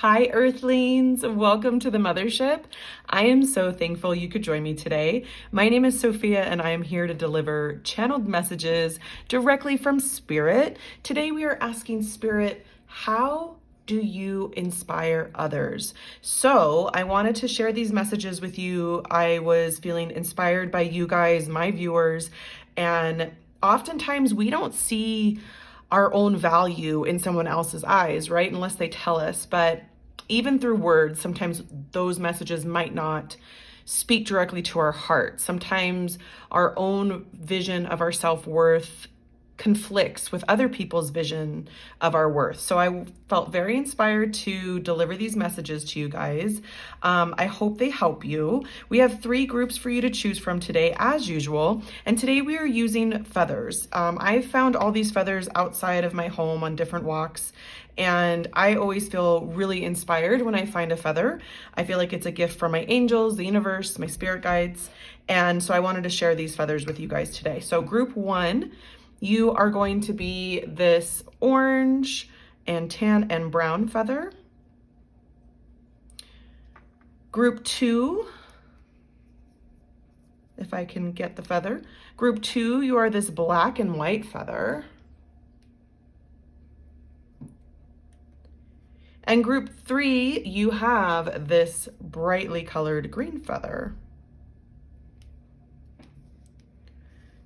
Hi, Earthlings. Welcome to the MotherShip. I am so thankful you could join me today. My name is Sophia, and I am here to deliver channeled messages directly from Spirit. Today, we are asking Spirit, how do you inspire others? So I wanted to share these messages with you. I was feeling inspired by you guys, my viewers, and oftentimes we don't see our own value in someone else's eyes, right? Unless they tell us. But even through words, sometimes those messages might not speak directly to our heart. Sometimes our own vision of our self-worth conflicts with other people's vision of our worth. So I felt very inspired to deliver these messages to you guys. I hope they help you. We have 3 groups for you to choose from today, as usual. And today we are using feathers. I found all these feathers outside of my home on different walks. And I always feel really inspired when I find a feather. I feel like it's a gift from my angels, the universe, my spirit guides. And so I wanted to share these feathers with you guys today. So group 1, you are going to be this orange and tan and brown feather. Group 2, if I can get the feather. Group 2, you are this black and white feather. And group 3, you have this brightly colored green feather.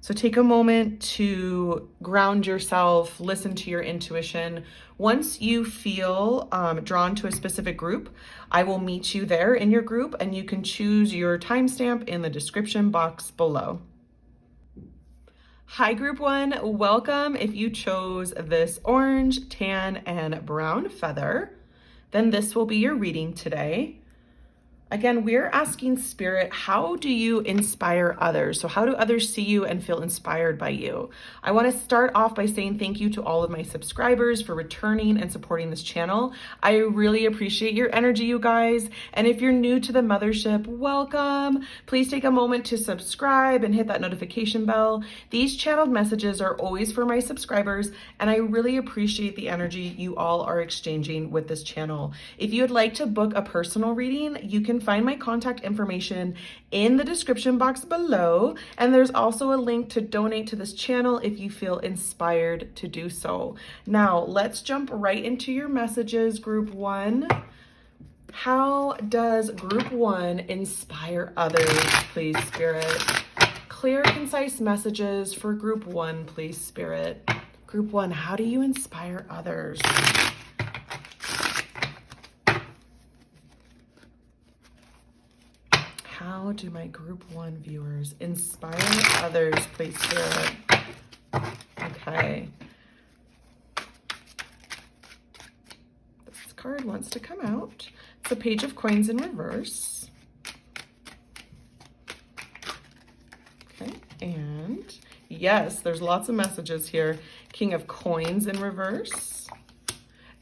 So take a moment to ground yourself, listen to your intuition. Once you feel drawn to a specific group, I will meet you there in your group, and you can choose your timestamp in the description box below. Hi, group 1, welcome. If you chose this orange, tan, and brown feather, then this will be your reading today. Again, we're asking Spirit, how do you inspire others? So how do others see you and feel inspired by you? I want to start off by saying thank you to all of my subscribers for returning and supporting this channel. I really appreciate your energy, you guys. And if you're new to the MotherShip, welcome. Please take a moment to subscribe and hit that notification bell. These channeled messages are always for my subscribers, and I really appreciate the energy you all are exchanging with this channel. If you would like to book a personal reading, you can find my contact information in the description box below, and there's also a link to donate to this channel if you feel inspired to do so. Now, let's jump right into your messages, group 1. How does group 1 inspire others, please, Spirit? Clear, concise messages for group 1, please, Spirit. Group 1, how do you inspire others? How do my group 1 viewers inspire others, please, Spirit? Okay. This card wants to come out. It's a Page of Coins in reverse. Okay, and yes, there's lots of messages here. King of Coins in reverse.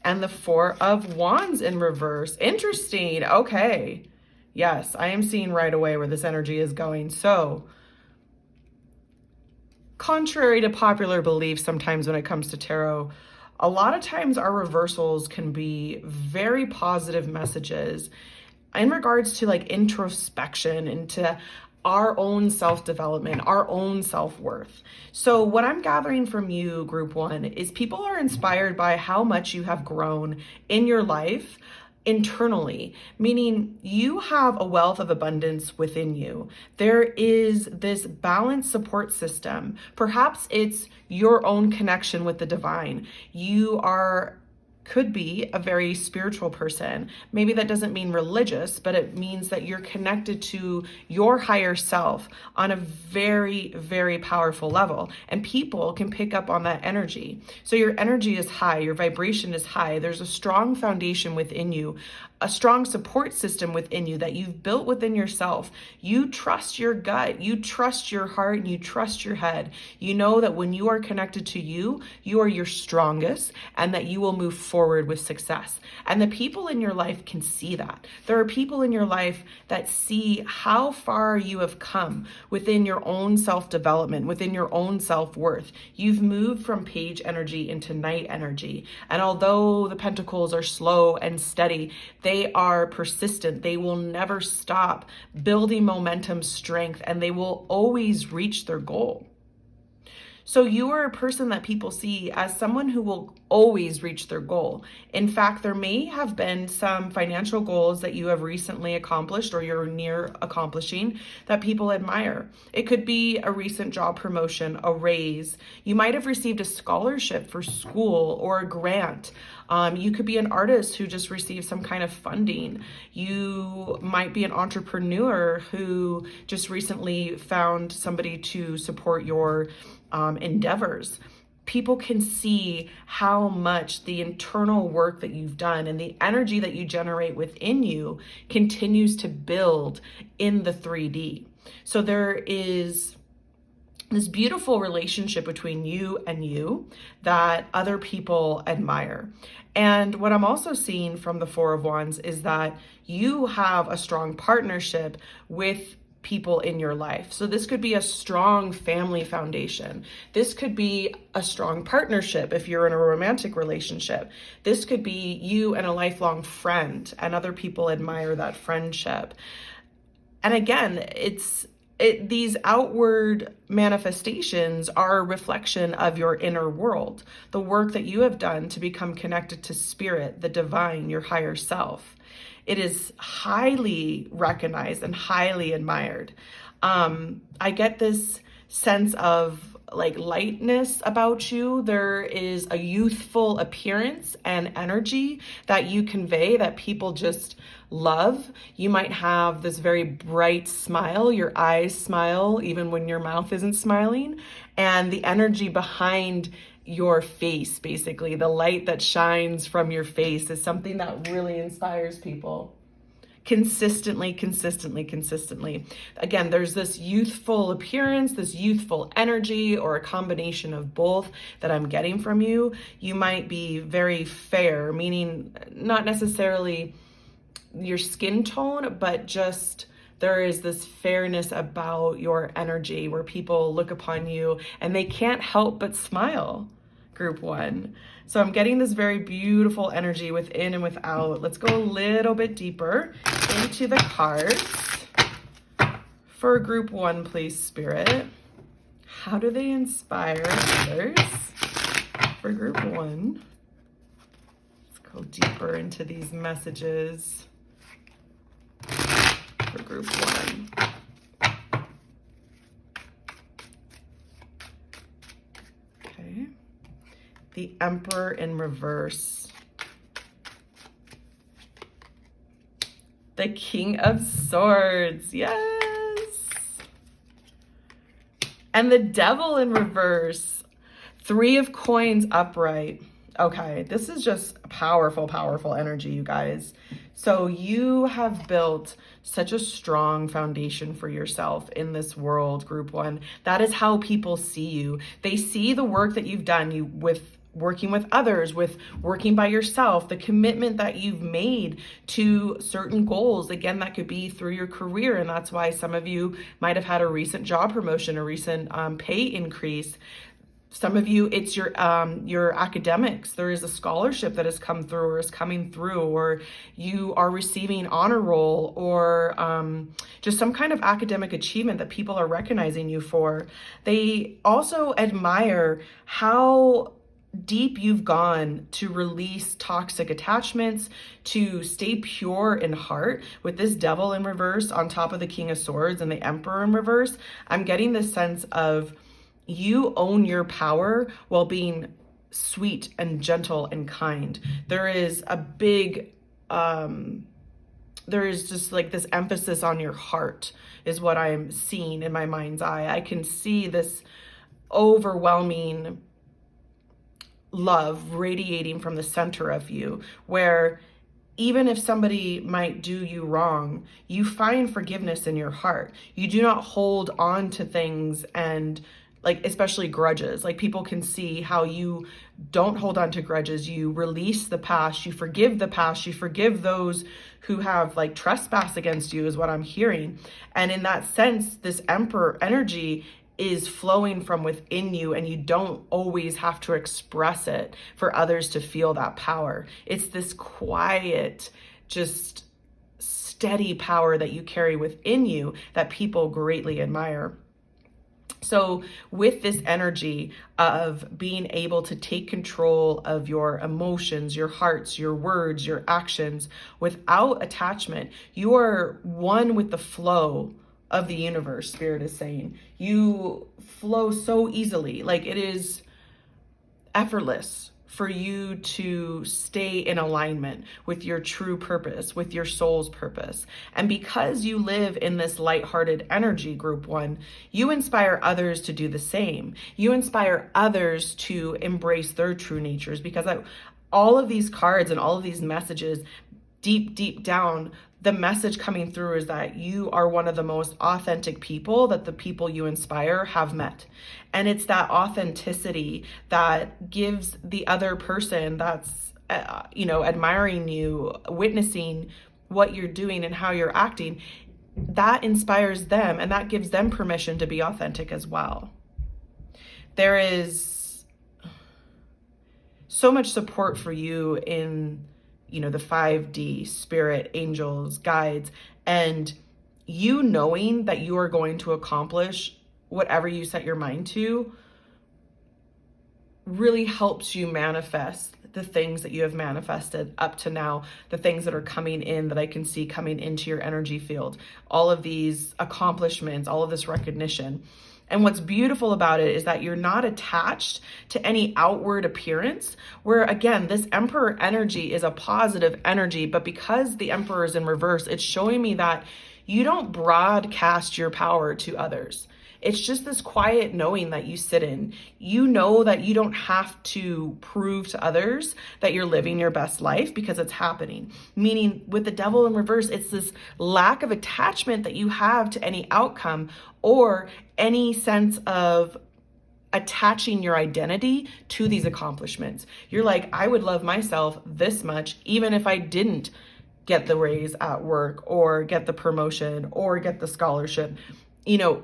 And the 4 of Wands in reverse. Interesting. Okay. Yes, I am seeing right away where this energy is going. So, contrary to popular belief sometimes when it comes to tarot, a lot of times our reversals can be very positive messages in regards to like introspection into our own self-development, our own self-worth. So what I'm gathering from you, group 1, is people are inspired by how much you have grown in your life internally, meaning you have a wealth of abundance within you. There is this balanced support system. Perhaps it's your own connection with the divine. You could be a very spiritual person. Maybe that doesn't mean religious, but it means that you're connected to your higher self on a very, very powerful level. And people can pick up on that energy. So your energy is high, your vibration is high. There's a strong foundation within you, a strong support system within you that you've built within yourself. You trust your gut, you trust your heart, and you trust your head. You know that when you are connected to you, you are your strongest, and that you will move forward forward with success. And the people in your life can see that. There are people in your life that see how far you have come within your own self-development, within your own self-worth. You've moved from page energy into knight energy. And although the pentacles are slow and steady, they are persistent. They will never stop building momentum, strength, and they will always reach their goal. So you are a person that people see as someone who will always reach their goal. In fact, there may have been some financial goals that you have recently accomplished or you're near accomplishing that people admire. It could be a recent job promotion, a raise. You might have received a scholarship for school or a grant. You could be an artist who just received some kind of funding. You might be an entrepreneur who just recently found somebody to support your endeavors. People can see how much the internal work that you've done and the energy that you generate within you continues to build in the 3D. So there is this beautiful relationship between you that other people admire. And what I'm also seeing from the Four of Wands is that you have a strong partnership with people in your life. So this could be a strong family foundation. This could be a strong partnership if you're in a romantic relationship. This could be you and a lifelong friend, and other people admire that friendship. And again, these outward manifestations are a reflection of your inner world, the work that you have done to become connected to spirit, the divine, your higher self. It is highly recognized and highly admired. I get this sense of like lightness about you. There is a youthful appearance and energy that you convey that people just love. You might have this very bright smile. Your eyes smile even when your mouth isn't smiling. And the energy behind your face, basically, the light that shines from your face, is something that really inspires people. Consistently. Again, there's this youthful appearance, this youthful energy, or a combination of both that I'm getting from you. You might be very fair, meaning not necessarily your skin tone, but just there is this fairness about your energy where people look upon you and they can't help but smile. Group one. So I'm getting this very beautiful energy within and without. Let's go a little bit deeper into the cards. For group one, please, Spirit. How do they inspire others? For group one. Let's go deeper into these messages. For group one. Okay. The Emperor in reverse. The King of Swords. Yes. And the Devil in reverse. Three of Coins upright. Okay, this is just powerful energy, you guys. So you have built such a strong foundation for yourself in this world, group one. That is how people see you. They see the work that you've done with working with others, with working by yourself, the commitment that you've made to certain goals. Again, that could be through your career. And that's why some of you might have had a recent job promotion, a recent pay increase. Some of you, it's your academics. There is a scholarship that has come through or is coming through, or you are receiving honor roll, or just some kind of academic achievement that people are recognizing you for. They also admire how deep you've gone to release toxic attachments, to stay pure in heart. With this Devil in reverse on top of the King of Swords and the Emperor in reverse, I'm getting this sense of you own your power while being sweet and gentle and kind. There is a big, there is just like this emphasis on your heart is what I'm seeing in my mind's eye. I can see this overwhelming love radiating from the center of you, where even if somebody might do you wrong, you find forgiveness in your heart. You do not hold on to things and like especially grudges. Like people can see how you don't hold on to grudges. You release the past, you forgive the past, you forgive those who have like trespass against you is what I'm hearing. And in that sense, this Emperor energy is flowing from within you, and you don't always have to express it for others to feel that power. It's this quiet, just steady power that you carry within you that people greatly admire. So with this energy of being able to take control of your emotions, your hearts, your words, your actions without attachment, you are one with the flow of the universe, Spirit is saying. You flow so easily, like it is effortless for you to stay in alignment with your true purpose, with your soul's purpose. And because you live in this lighthearted energy, group one, you inspire others to do the same. You inspire others to embrace their true natures, because all of these cards and all of these messages, deep down, the message coming through is that you are one of the most authentic people that the people you inspire have met. And it's that authenticity that gives the other person that's, admiring you, witnessing what you're doing and how you're acting, that inspires them, and that gives them permission to be authentic as well. There is so much support for you in the 5D, spirit, angels, guides, and you knowing that you are going to accomplish whatever you set your mind to really helps you manifest the things that you have manifested up to now, the things that are coming in that I can see coming into your energy field, all of these accomplishments, all of this recognition. And what's beautiful about it is that you're not attached to any outward appearance, where again, this Emperor energy is a positive energy, but because the Emperor is in reverse, it's showing me that you don't broadcast your power to others. It's just this quiet knowing that you sit in. You know that you don't have to prove to others that you're living your best life because it's happening. Meaning with the Devil in reverse, it's this lack of attachment that you have to any outcome or any sense of attaching your identity to these accomplishments. You're like, I would love myself this much, even if I didn't get the raise at work or get the promotion or get the scholarship.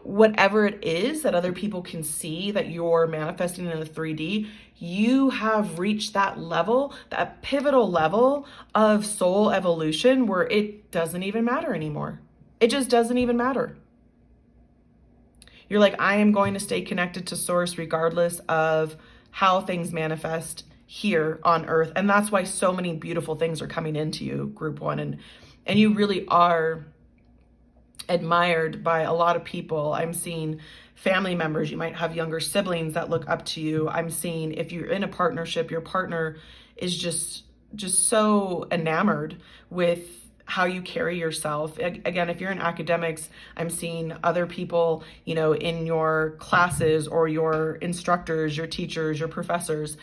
Whatever it is that other people can see that you're manifesting in the 3D, you have reached that level, that pivotal level of soul evolution where it doesn't even matter anymore. It just doesn't even matter. You're like, I am going to stay connected to source regardless of how things manifest here on earth. And that's why so many beautiful things are coming into you, group one. And you really are admired by a lot of people. I'm seeing family members. You might have younger siblings that look up to you. I'm seeing if you're in a partnership, your partner is just so enamored with how you carry yourself. Again, if you're in academics, I'm seeing other people, in your classes or your instructors, your teachers, your professors.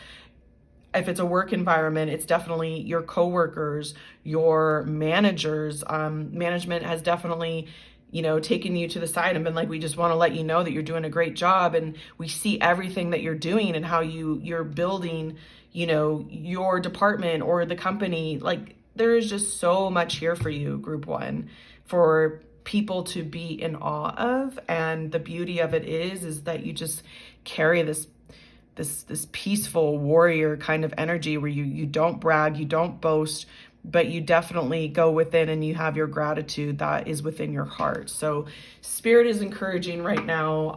If it's a work environment, it's definitely your coworkers, your managers. Management has definitely, taken you to the side and been like, we just want to let you know that you're doing a great job. And we see everything that you're doing and how you're building, your department or the company. Like, there is just so much here for you, group one, for people to be in awe of. And the beauty of it is that you just carry this peaceful warrior kind of energy where you don't brag, you don't boast, but you definitely go within and you have your gratitude that is within your heart. So Spirit is encouraging right now,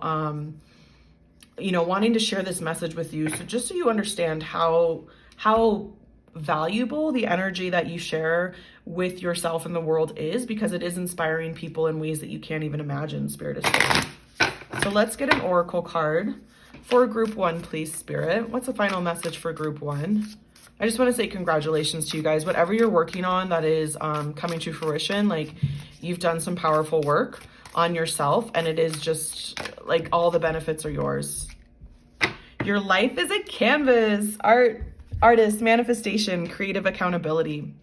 wanting to share this message with you. So just so you understand how valuable the energy that you share with yourself and the world is, because it is inspiring people in ways that you can't even imagine, Spirit is saying. So let's get an oracle card for group one, please, Spirit. What's the final message for group one? I just want to say congratulations to you guys. Whatever you're working on that is coming to fruition, like you've done some powerful work on yourself, and it is just like all the benefits are yours. Your life is a canvas. Artist, manifestation, creative accountability.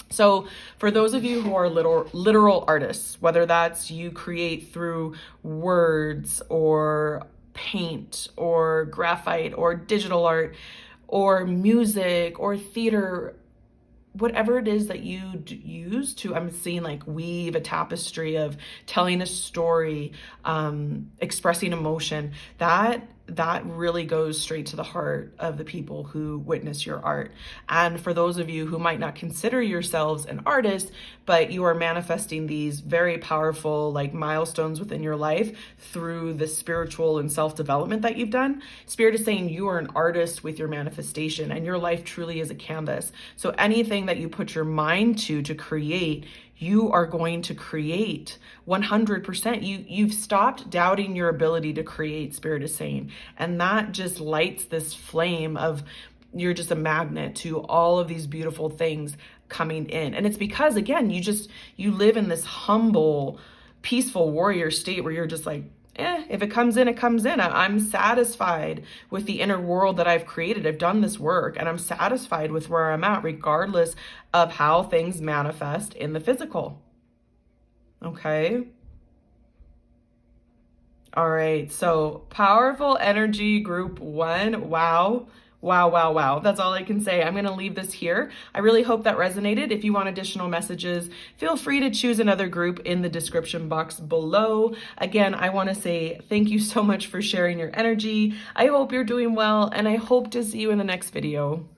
So for those of you who are literal artists, whether that's you create through words or paint or graphite or digital art or music or theater, whatever it is that you use to, I'm seeing like weave a tapestry of telling a story, expressing emotion, that really goes straight to the heart of the people who witness your art. And for those of you who might not consider yourselves an artist, but you are manifesting these very powerful like milestones within your life through the spiritual and self-development that you've done, Spirit is saying you are an artist with your manifestation, and your life truly is a canvas. So anything that you put your mind to create, you are going to create 100%. You've stopped doubting your ability to create, Spirit is saying. And that just lights this flame of, you're just a magnet to all of these beautiful things coming in. And it's because, again, you live in this humble, peaceful warrior state where you're just like, if it comes in, it comes in. I'm satisfied with the inner world that I've created. I've done this work and I'm satisfied with where I'm at, regardless of how things manifest in the physical. Okay. All right. So powerful energy, group 1. Wow. Wow, wow, wow. That's all I can say. I'm going to leave this here. I really hope that resonated. If you want additional messages, feel free to choose another group in the description box below. Again, I want to say thank you so much for sharing your energy. I hope you're doing well, and I hope to see you in the next video.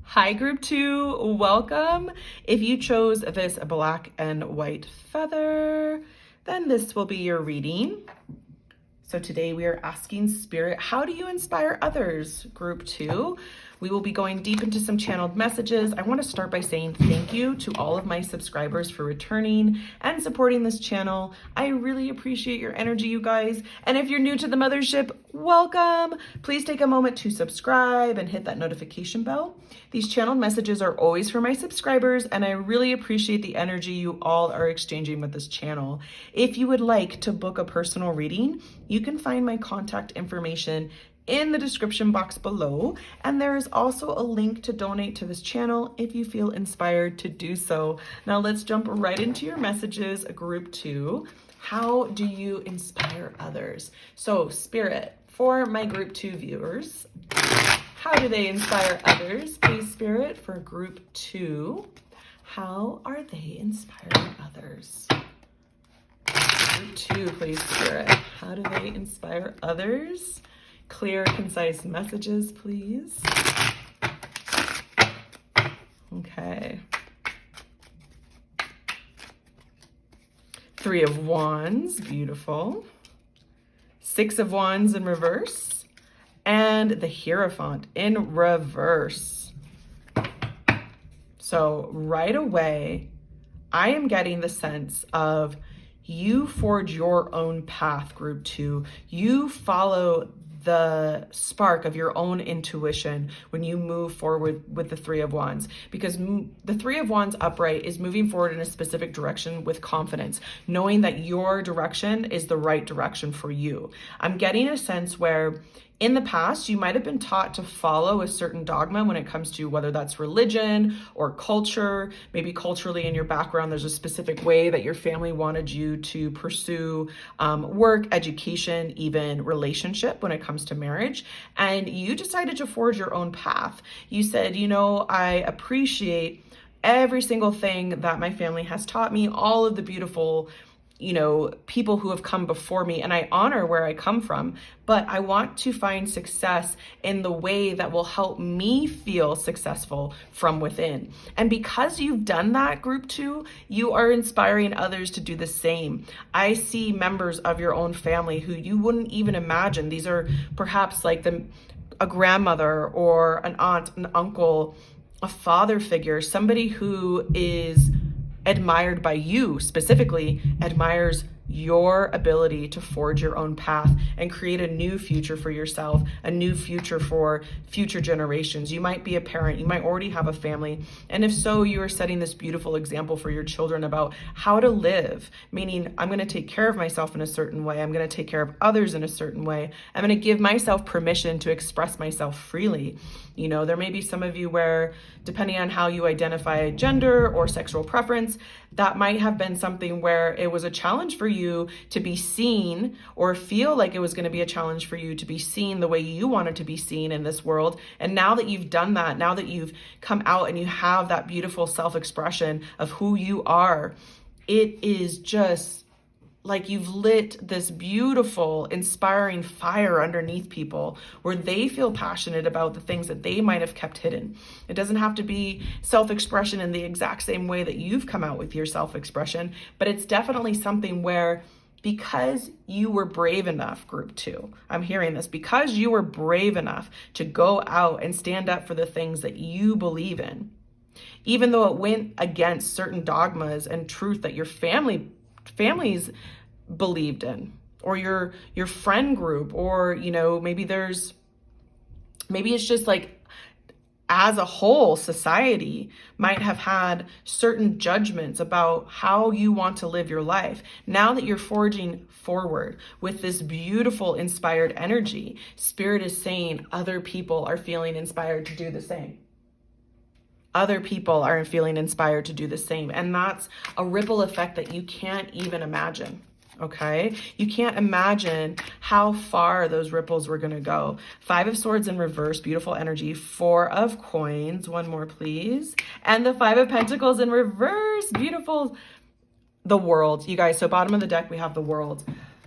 Hi, group 2. Welcome. If you chose this black and white feather, then this will be your reading. So today we are asking Spirit, how do you inspire others? Group 2. We will be going deep into some channeled messages. I want to start by saying thank you to all of my subscribers for returning and supporting this channel. I really appreciate your energy, you guys. And if you're new to the Mothership, welcome. Please take a moment to subscribe and hit that notification bell. These channeled messages are always for my subscribers, and I really appreciate the energy you all are exchanging with this channel. If you would like to book a personal reading, you can find my contact information in the description box below, and there is also a link to donate to this channel if you feel inspired to do so. Now let's jump right into your messages, group 2. How do you inspire others? So Spirit, for my group 2 viewers, how do they inspire others? Please, Spirit, for group 2, how are they inspiring others? Group 2, please, Spirit, how do they inspire others? Clear, concise messages, please. Okay. 3 of Wands, beautiful. 6 of Wands in reverse. And the Hierophant in reverse. So right away, I am getting the sense of you forge your own path, group 2. You follow the spark of your own intuition when you move forward with the 3 of Wands, because the 3 of Wands upright is moving forward in a specific direction with confidence, knowing that your direction is the right direction for you. I'm getting a sense where in the past, you might have been taught to follow a certain dogma when it comes to whether that's religion or culture. Maybe culturally in your background, there's a specific way that your family wanted you to pursue work, education, even relationship when it comes to marriage. And you decided to forge your own path. You said, you know, I appreciate every single thing that my family has taught me, all of the beautiful people who have come before me, and I honor where I come from, but I want to find success in the way that will help me feel successful from within. And because you've done that, group 2, you are inspiring others to do the same. I see members of your own family who you wouldn't even imagine. These are perhaps like a grandmother or an aunt, an uncle, a father figure, somebody who is admired by you, specifically admires your ability to forge your own path and create a new future for yourself, a new future for future generations. You might be a parent, you might already have a family, and if so, you are setting this beautiful example for your children about how to live, meaning I'm going to take care of myself in a certain way, I'm going to take care of others in a certain way, I'm going to give myself permission to express myself freely. There may be some of you where, depending on how you identify gender or sexual preference, that might have been something where it was a challenge for you you to be seen, or feel like it was going to be a challenge for you to be seen the way you wanted to be seen in this world. And now that you've done that, now that you've come out and you have that beautiful self-expression of who you are, it is just like you've lit this beautiful, inspiring fire underneath people where they feel passionate about the things that they might have kept hidden. It doesn't have to be self-expression in the exact same way that you've come out with your self-expression, but it's definitely something where, because you were brave enough, group 2, I'm hearing this, because you were brave enough to go out and stand up for the things that you believe in, even though it went against certain dogmas and truth that your families believed in, or your friend group, or maybe it's just like, as a whole, society might have had certain judgments about how you want to live your life. Now that you're forging forward with this beautiful, inspired energy, Spirit is saying other people are feeling inspired to do the same. Other people are feeling inspired to do the same. And that's a ripple effect that you can't even imagine. Okay? You can't imagine how far those ripples were going to go. 5 of Swords in reverse, beautiful energy. 4 of Coins, one more please. And the 5 of Pentacles in reverse, beautiful. The World, you guys. So bottom of the deck, we have the World.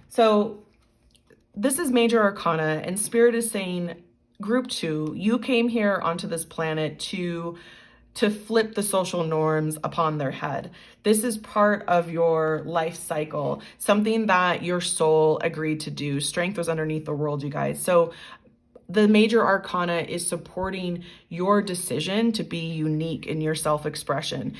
So this is major arcana, and Spirit is saying, group 2, you came here onto this planet to flip the social norms upon their head. This is part of your life cycle, something that your soul agreed to do. Strength was underneath the World, you guys. So the major arcana is supporting your decision to be unique in your self-expression.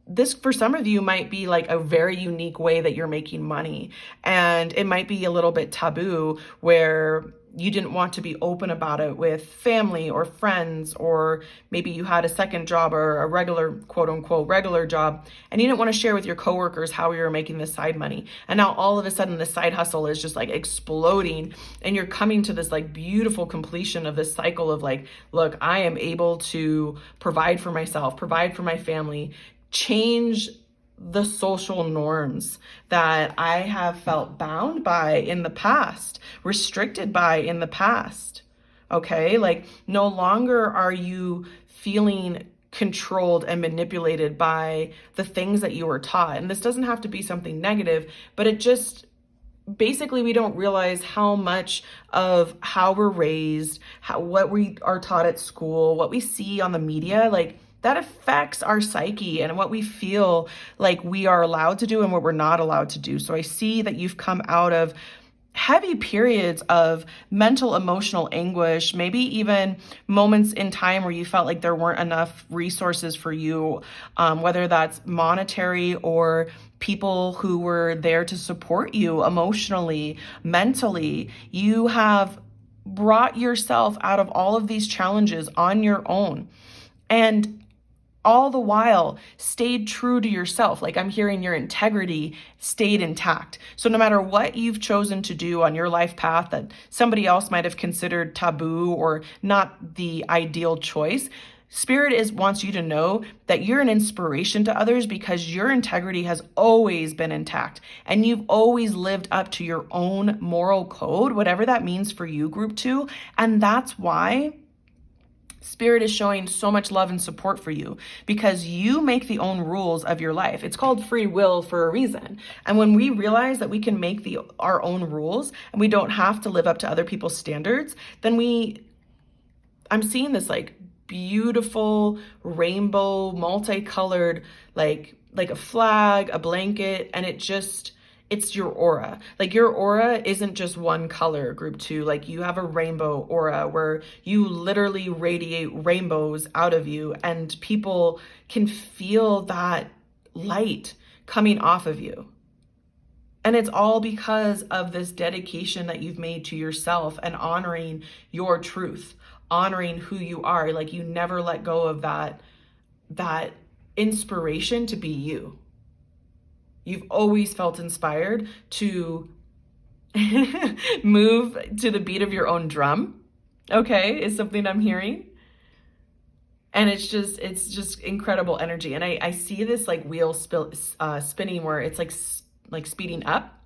This, for some of you, might be like a very unique way that you're making money. And it might be a little bit taboo where you didn't want to be open about it with family or friends, or maybe you had a second job or a regular, quote unquote, regular job, and you didn't want to share with your coworkers how you were making this side money. And now all of a sudden the side hustle is just like exploding, and you're coming to this like beautiful completion of this cycle of like, look, I am able to provide for myself, provide for my family, change the social norms that I have felt bound by in the past, restricted by in the past. Okay? Like, no longer are you feeling controlled and manipulated by the things that you were taught. And this doesn't have to be something negative, but it just, basically, we don't realize how much of how we're raised, what we are taught at school, what we see on the media, like, that affects our psyche and what we feel like we are allowed to do and what we're not allowed to do. So I see that you've come out of heavy periods of mental, emotional anguish, maybe even moments in time where you felt like there weren't enough resources for you, whether that's monetary or people who were there to support you emotionally, mentally. You have brought yourself out of all of these challenges on your own. And all the while stayed true to yourself. Like, I'm hearing your integrity stayed intact. So no matter what you've chosen to do on your life path that somebody else might have considered taboo or not the ideal choice, Spirit wants you to know that you're an inspiration to others because your integrity has always been intact and you've always lived up to your own moral code, whatever that means for you, group 2. And that's why Spirit is showing so much love and support for you, because you make the own rules of your life. It's called free will for a reason. And when we realize that we can make our own rules and we don't have to live up to other people's standards, then I'm seeing this like beautiful rainbow, multicolored, like a flag, a blanket, and it's your aura. Like, your aura isn't just one color, group 2. Like, you have a rainbow aura where you literally radiate rainbows out of you, and people can feel that light coming off of you. And it's all because of this dedication that you've made to yourself and honoring your truth, honoring who you are. Like, you never let go of that inspiration to be you. You've always felt inspired to move to the beat of your own drum, okay, is something I'm hearing. And it's just incredible energy. And I see this like wheel spinning where it's like like speeding up.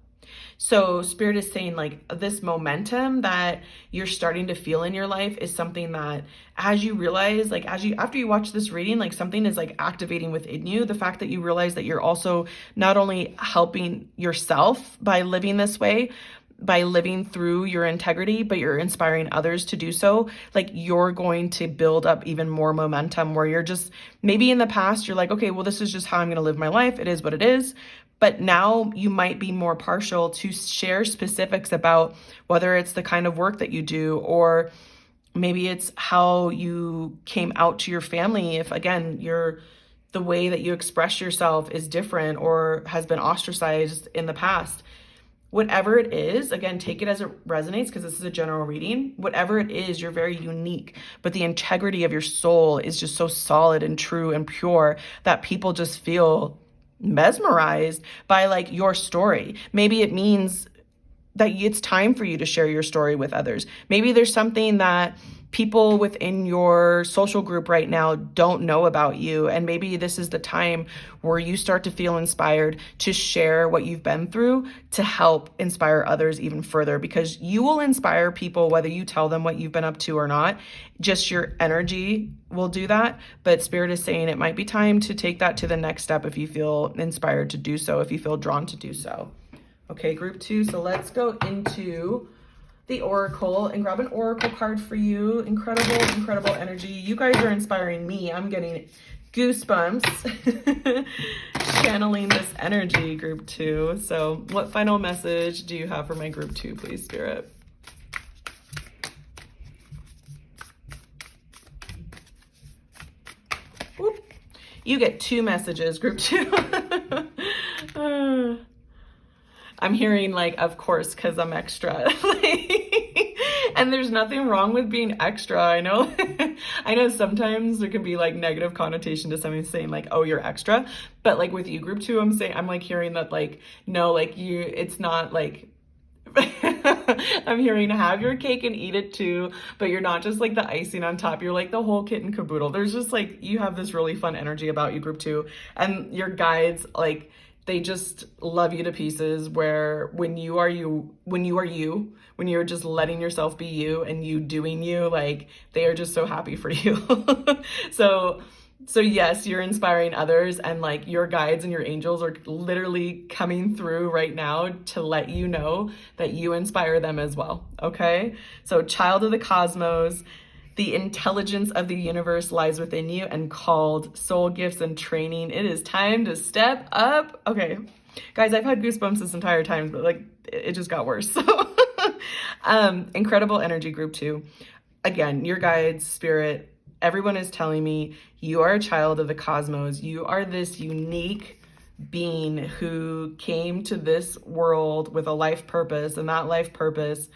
So Spirit is saying like this momentum that you're starting to feel in your life is something that as you realize, like after you watch this reading, like something is like activating within you. The fact that you realize that you're also not only helping yourself by living this way, by living through your integrity, but you're inspiring others to do so. Like you're going to build up even more momentum where you're just, maybe in the past, you're like, okay, well, this is just how I'm going to live my life. It is what it is. But now you might be more partial to share specifics about whether it's the kind of work that you do, or maybe it's how you came out to your family. If again, the way that you express yourself is different or has been ostracized in the past. Whatever it is, again, take it as it resonates because this is a general reading. Whatever it is, you're very unique, but the integrity of your soul is just so solid and true and pure that people just feel mesmerized by like your story. Maybe it means that it's time for you to share your story with others. Maybe there's something that people within your social group right now don't know about you. And maybe this is the time where you start to feel inspired to share what you've been through to help inspire others even further, because you will inspire people whether you tell them what you've been up to or not. Just your energy will do that. But Spirit is saying it might be time to take that to the next step if you feel inspired to do so, if you feel drawn to do so. Okay, group 2. So let's go into the Oracle and grab an Oracle card for you. Incredible, incredible energy. You guys are inspiring me. I'm getting goosebumps channeling this energy, group 2. So what final message do you have for my group 2, please, Spirit? Whoop. You get 2 messages, group 2. I'm hearing like, of course, because I'm extra. And there's nothing wrong with being extra. I know I know sometimes there can be like negative connotation to something saying like, oh, you're extra. But like with you, group 2, I'm like hearing that like, no, like it's not like, I'm hearing have your cake and eat it too, but you're not just like the icing on top. You're like the whole kit and caboodle. There's just like, you have this really fun energy about you, group 2. And your guides, like, they just love you to pieces, where when you're just letting yourself be you and you doing you, like they are just so happy for you. So yes, you're inspiring others, and like your guides and your angels are literally coming through right now to let you know that you inspire them as well. Okay. So child of the cosmos, the intelligence of the universe lies within you and called soul gifts and training. It is time to step up. Okay, guys, I've had goosebumps this entire time, but like it just got worse. So incredible energy, group 2. Again, your guides, Spirit, everyone is telling me you are a child of the cosmos. You are this unique being who came to this world with a life purpose, and that life purpose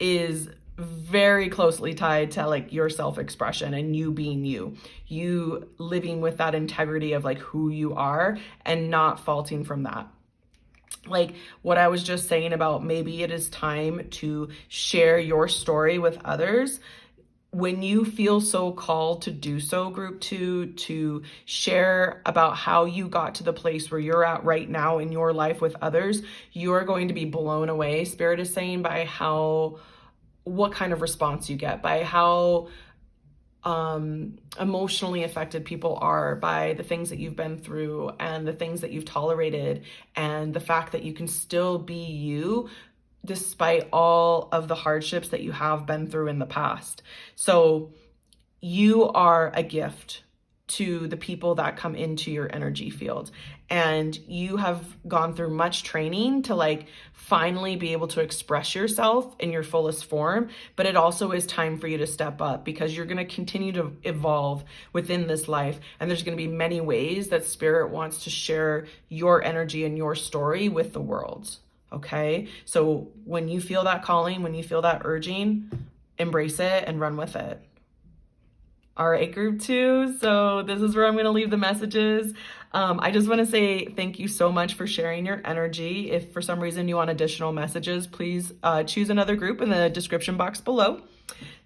is very closely tied to like your self-expression and you being you living with that integrity of like who you are and not faulting from that. Like what I was just saying about maybe it is time to share your story with others. When you feel so called to do so, group 2, to share about how you got to the place where you're at right now in your life with others, you are going to be blown away, Spirit is saying, by what kind of response you get, by how emotionally affected people are by the things that you've been through and the things that you've tolerated, and the fact that you can still be you despite all of the hardships that you have been through in the past. So you are a gift to the people that come into your energy field, and you have gone through much training to like finally be able to express yourself in your fullest form. But it also is time for you to step up, because you're going to continue to evolve within this life, and there's going to be many ways that Spirit wants to share your energy and your story with the world. Okay, so when you feel that calling, when you feel that urging, embrace it and run with it. All right, group 2. So this is where I'm going to leave the messages. I just want to say thank you so much for sharing your energy. If for some reason you want additional messages, please choose another group in the description box below.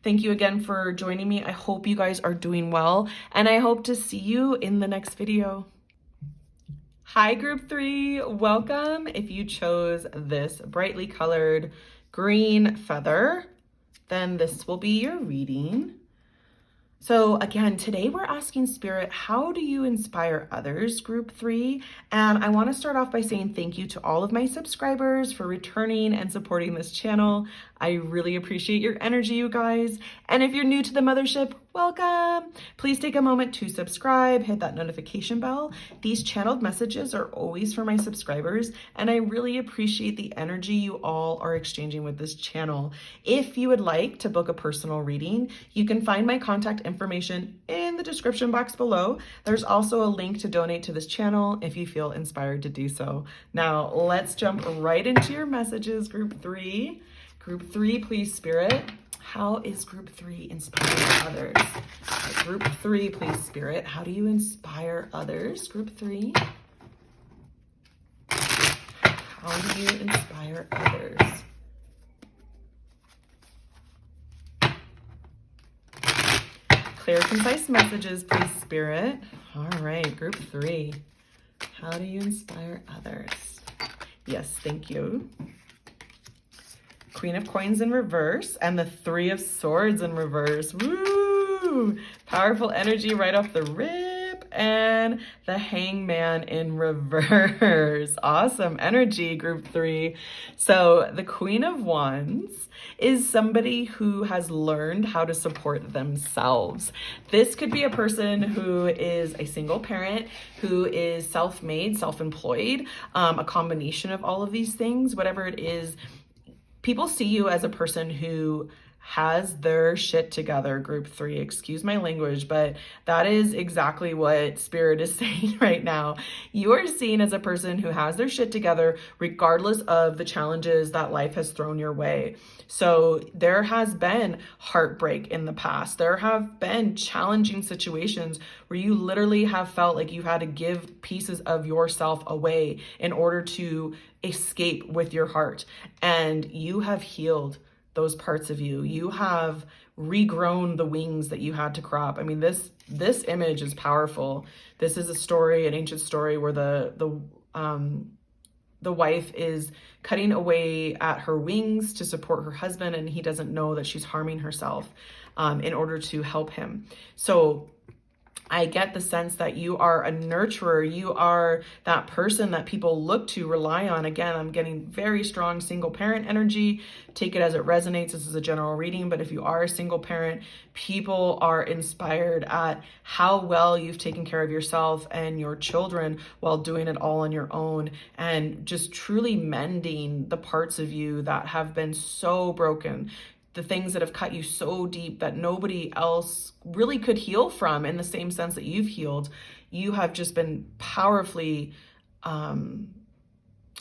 Thank you again for joining me. I hope you guys are doing well, and I hope to see you in the next video. Hi, group 3. Welcome. If you chose this brightly colored green feather, then this will be your reading. So again, today we're asking Spirit, how do you inspire others, group 3? And I want to start off by saying thank you to all of my subscribers for returning and supporting this channel. I really appreciate your energy, you guys. And if you're new to the Mothership, welcome. Please take a moment to subscribe, hit that notification bell. These channeled messages are always for my subscribers, and I really appreciate the energy you all are exchanging with this channel. If you would like to book a personal reading, you can find my contact information in the description box below. There's also a link to donate to this channel if you feel inspired to do so. Now, let's jump right into your messages, group 3. Group 3, please, Spirit. How is group 3 inspiring others? Group 3, please, Spirit. How do you inspire others? Group 3. How do you inspire others? Clear, concise messages, please, Spirit. All right, group 3. How do you inspire others? Yes, thank you. Queen of Coins in reverse and the 3 of Swords in reverse. Woo! Powerful energy right off the rip. And the Hangman in reverse. Awesome energy, group 3. So the Queen of Wands is somebody who has learned how to support themselves. This could be a person who is a single parent, who is self-made, self-employed, a combination of all of these things, whatever it is. People see you as a person who has their shit together, group 3. Excuse my language, but that is exactly what Spirit is saying right now. You are seen as a person who has their shit together regardless of the challenges that life has thrown your way. So there has been heartbreak in the past. There have been challenging situations where you literally have felt like you had to give pieces of yourself away in order to escape with your heart. And you have healed those parts of you. You have regrown the wings that you had to crop. I mean, this image is powerful. This is a story, an ancient story where the wife is cutting away at her wings to support her husband, and he doesn't know that she's harming herself in order to help him. So I get the sense that you are a nurturer. You are that person that people look to, rely on. Again, I'm getting very strong single parent energy. Take it as it resonates. This is a general reading, but if you are a single parent, people are inspired at how well you've taken care of yourself and your children while doing it all on your own, and just truly mending the parts of you that have been so broken, the things that have cut you so deep that nobody else really could heal from in the same sense that you've healed. You have just been powerfully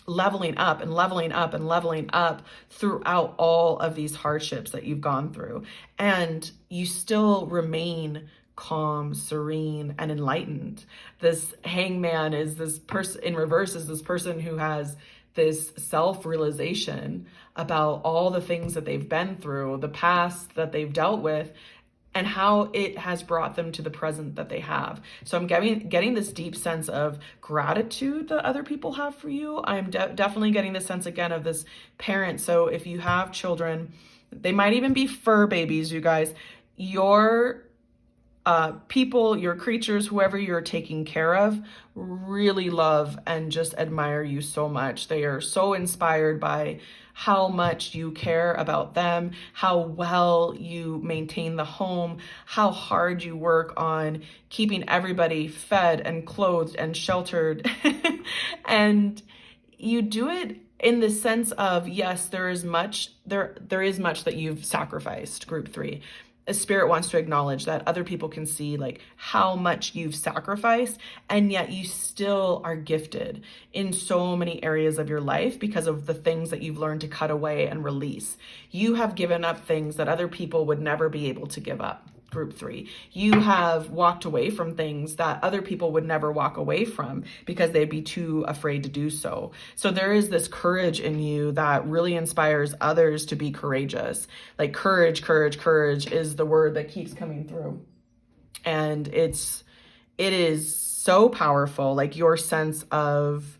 leveling up and leveling up and leveling up throughout all of these hardships that you've gone through. And you still remain calm, serene, and enlightened. This Hangman is this person in reverse, is this person who has this self-realization about all the things that they've been through, the past that they've dealt with, and how it has brought them to the present that they have. So I'm getting this deep sense of gratitude that other people have for you. I'm definitely getting the sense again of this parent. So if you have children, they might even be fur babies, you guys. Your people, your creatures, whoever you're taking care of, really love and just admire you so much. They are so inspired by how much you care about them, how well you maintain the home, how hard you work on keeping everybody fed and clothed and sheltered. And you do it in the sense of, yes, there is much that you've sacrificed, group 3. A Spirit wants to acknowledge that other people can see like how much you've sacrificed, and yet you still are gifted in so many areas of your life because of the things that you've learned to cut away and release. You have given up things that other people would never be able to give up. Group 3, you have walked away from things that other people would never walk away from because they'd be too afraid to do so. So there is this courage in you that really inspires others to be courageous. Like courage is the word that keeps coming through. And it is so powerful. Like your sense of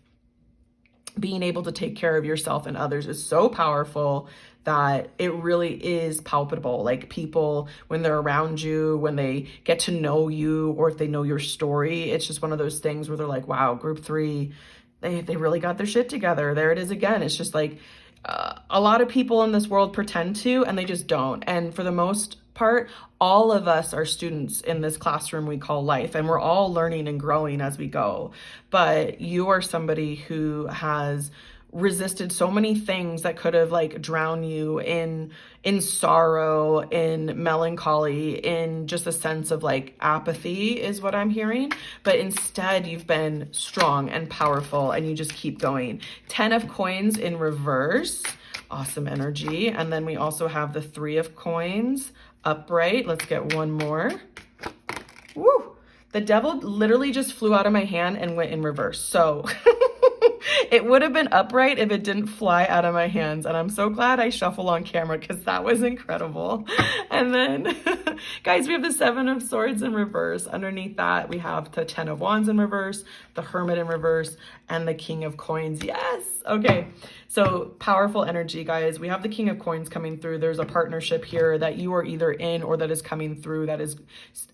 being able to take care of yourself and others is so powerful that it really is palpable. Like people, when they're around you, when they get to know you, or if they know your story, it's just one of those things where they're like, wow, group 3, they really got their shit together. There it is again. It's just like a lot of people in this world pretend to, and they just don't. And for the most part, all of us are students in this classroom we call life, and we're all learning and growing as we go. But you are somebody who has resisted so many things that could have like drowned you in sorrow, in melancholy, in just a sense of like apathy is what I'm hearing. But instead you've been strong and powerful, and you just keep going. 10 of coins in reverse, awesome energy. And then we also have the 3 of coins upright. Let's get one more. Woo! The devil literally just flew out of my hand and went in reverse. So it would have been upright if it didn't fly out of my hands. And I'm so glad I shuffle on camera because that was incredible. And then, guys, we have the 7 of Swords in reverse. Underneath that, we have the 10 of Wands in reverse, the Hermit in reverse, and the King of Coins. Yes. Okay. So powerful energy, guys. We have the King of Coins coming through. There's a partnership here that you are either in or that is coming through that is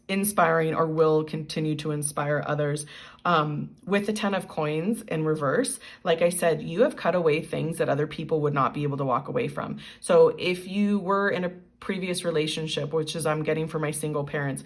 inspiring or will continue to inspire others. With the 10 of Coins in reverse, like I said, you have cut away things that other people would not be able to walk away from. So if you were in a previous relationship, which is I'm getting for my single parents,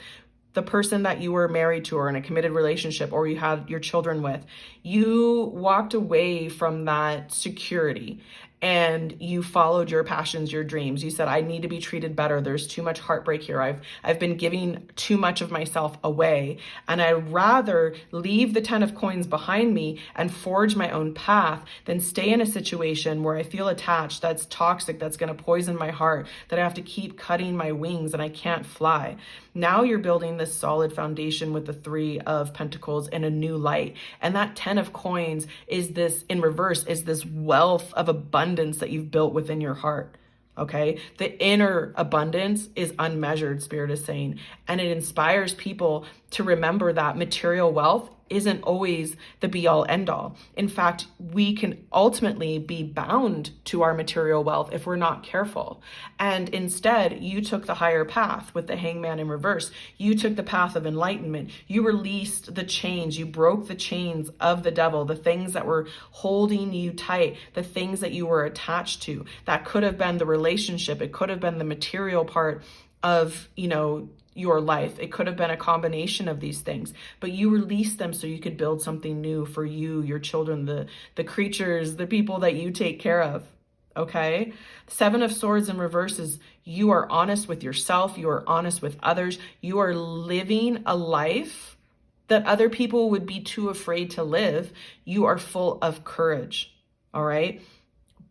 the person that you were married to or in a committed relationship or you had your children with, you walked away from that security and you followed your passions, your dreams. You said, I need to be treated better. There's too much heartbreak here. I've been giving too much of myself away, and I'd rather leave the 10 of Coins behind me and forge my own path than stay in a situation where I feel attached, that's toxic, that's going to poison my heart, that I have to keep cutting my wings and I can't fly. Now you're building this solid foundation with the 3 of Pentacles in a new light. And that 10 of Coins is this, in reverse, is this wealth of abundance that you've built within your heart. Okay. The inner abundance is unmeasured, Spirit is saying, and it inspires people to remember that material wealth isn't always the be all end all. In fact, we can ultimately be bound to our material wealth if we're not careful. And instead, you took the higher path with the Hangman in reverse. You took the path of enlightenment. You released the chains. You broke the chains of the devil, the things that were holding you tight, the things that you were attached to. That could have been the relationship. It could have been the material part of, your life. It could have been a combination of these things, but you released them so you could build something new for you, your children, the creatures, the people that you take care of. Okay. 7 of Swords in reverse is you are honest with yourself. You are honest with others. You are living a life that other people would be too afraid to live. You are full of courage. All right.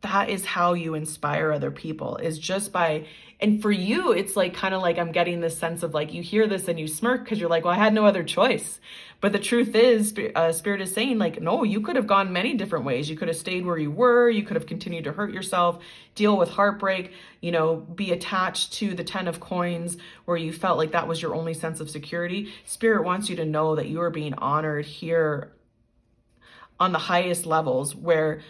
That is how you inspire other people, is just by, and for you, it's like kind of like I'm getting this sense of like, you hear this and you smirk because you're like, well, I had no other choice. But the truth is, Spirit is saying like, no, you could have gone many different ways. You could have stayed where you were. You could have continued to hurt yourself, deal with heartbreak, be attached to the 10 of Coins where you felt like that was your only sense of security. Spirit wants you to know that you are being honored here on the highest levels, where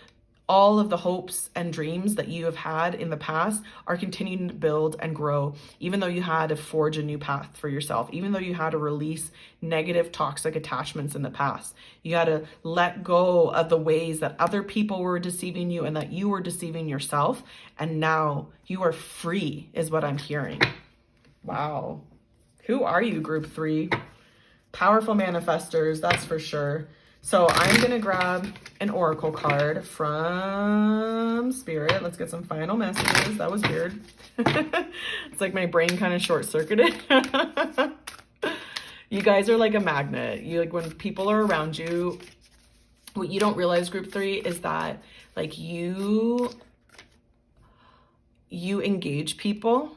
all of the hopes and dreams that you have had in the past are continuing to build and grow, even though you had to forge a new path for yourself, even though you had to release negative, toxic attachments in the past. You had to let go of the ways that other people were deceiving you and that you were deceiving yourself. And now you are free, is what I'm hearing. Wow. Who are you, group 3? Powerful manifestors, that's for sure. So I'm going to grab an oracle card from Spirit. Let's get some final messages. That was weird. It's like my brain kind of short-circuited. You guys are like a magnet. You like when people are around you, what you don't realize, group 3, is that like you engage people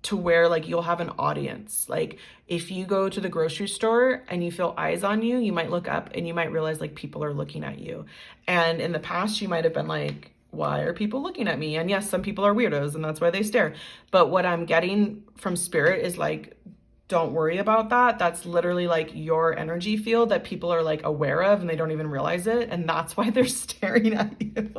to where like you'll have an audience. Like if you go to the grocery store and you feel eyes on you, you might look up and you might realize like people are looking at you. And in the past you might have been like, why are people looking at me? And yes, some people are weirdos and that's why they stare. But what I'm getting from Spirit is like, don't worry about that. That's literally like your energy field that people are like aware of and they don't even realize it. And that's why they're staring at you.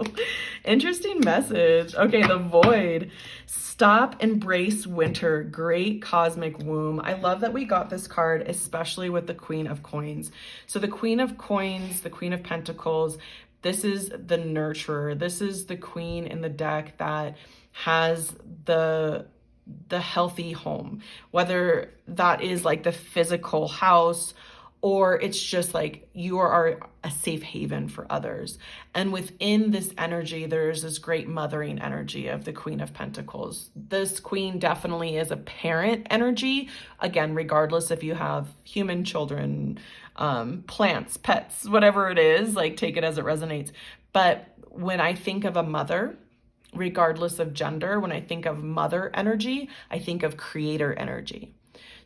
Interesting message. Okay, the void. Stop, embrace winter. Great cosmic womb. I love that we got this card, especially with the Queen of Coins. So the Queen of Coins, the Queen of Pentacles, this is the nurturer. This is the queen in the deck that has the healthy home, whether that is like the physical house or it's just like you are a safe haven for others. And within this energy, there's this great mothering energy of the Queen of Pentacles. This queen definitely is a parent energy. Again, regardless if you have human children, plants, pets, whatever it is, like take it as it resonates. But when I think of a mother, regardless of gender, when I think of mother energy, I think of creator energy.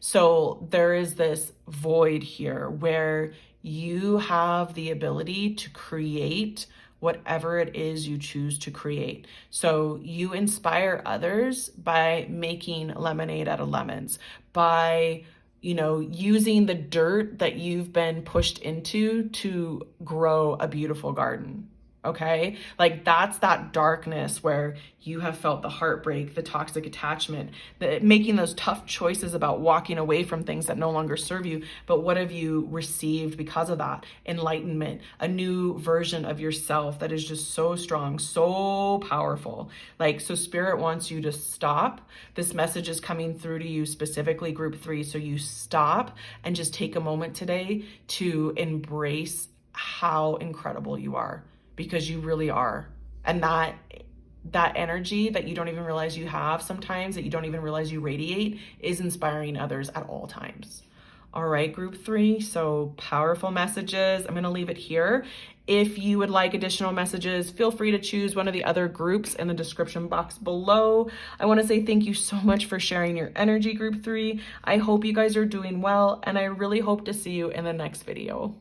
So there is this void here where you have the ability to create whatever it is you choose to create. So you inspire others by making lemonade out of lemons, by using the dirt that you've been pushed into to grow a beautiful garden. Okay, like that's that darkness where you have felt the heartbreak, the toxic attachment, making those tough choices about walking away from things that no longer serve you. But what have you received because of that? Enlightenment, a new version of yourself that is just so strong, so powerful. Like, so Spirit wants you to stop. This message is coming through to you specifically, group 3. So you stop and just take a moment today to embrace how incredible you are. Because you really are. And that energy that you don't even realize you have sometimes, that you don't even realize you radiate, is inspiring others at all times. All right, group 3, so powerful messages. I'm gonna leave it here. If you would like additional messages, feel free to choose one of the other groups in the description box below. I wanna say thank you so much for sharing your energy, group 3. I hope you guys are doing well, and I really hope to see you in the next video.